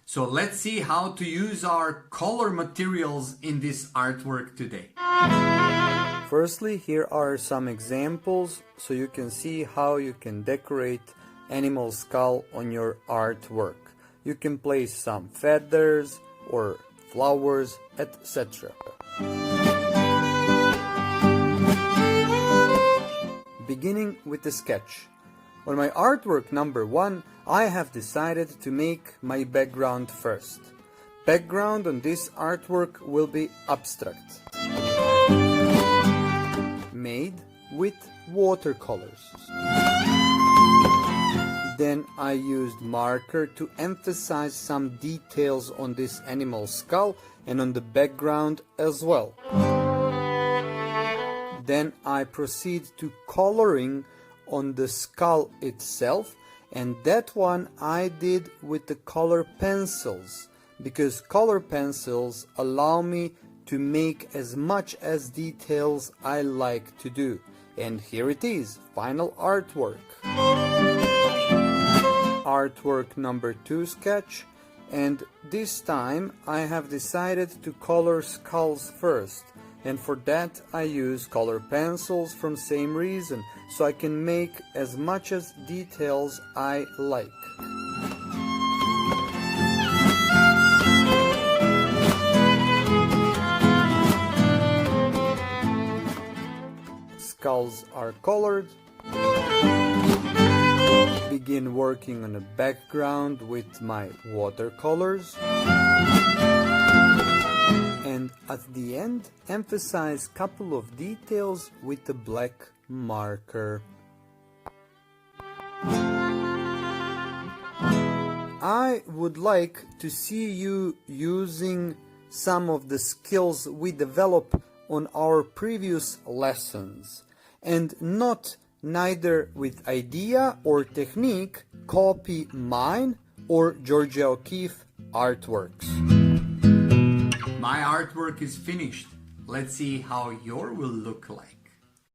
So let's see how to use our color materials in this artwork today. Firstly, here are some examples so you can see how you can decorate animal skull on your artwork. You can place some feathers or flowers, etc. Beginning with the sketch. On my artwork number 1, I have decided to make my background first. Background on this artwork will be abstract, made with watercolors. Then I used marker to emphasize some details on this animal skull and on the background as well. Then I proceed to coloring on the skull itself, and that one I did with the color pencils, because color pencils allow me to make as much as details I like to do. And here it is, final artwork. Artwork number 2 sketch, and this time I have decided to color skulls first, and for that I use color pencils from same reason, so I can make as much as details I like. Skulls are colored. Begin working on a background with my watercolors. And at the end, emphasize couple of details with the black marker. I would like to see you using some of the skills we developed on our previous lessons, and not neither with idea or technique copy mine or Georgia O'Keeffe artworks. My artwork is finished. Let's see how your will look like.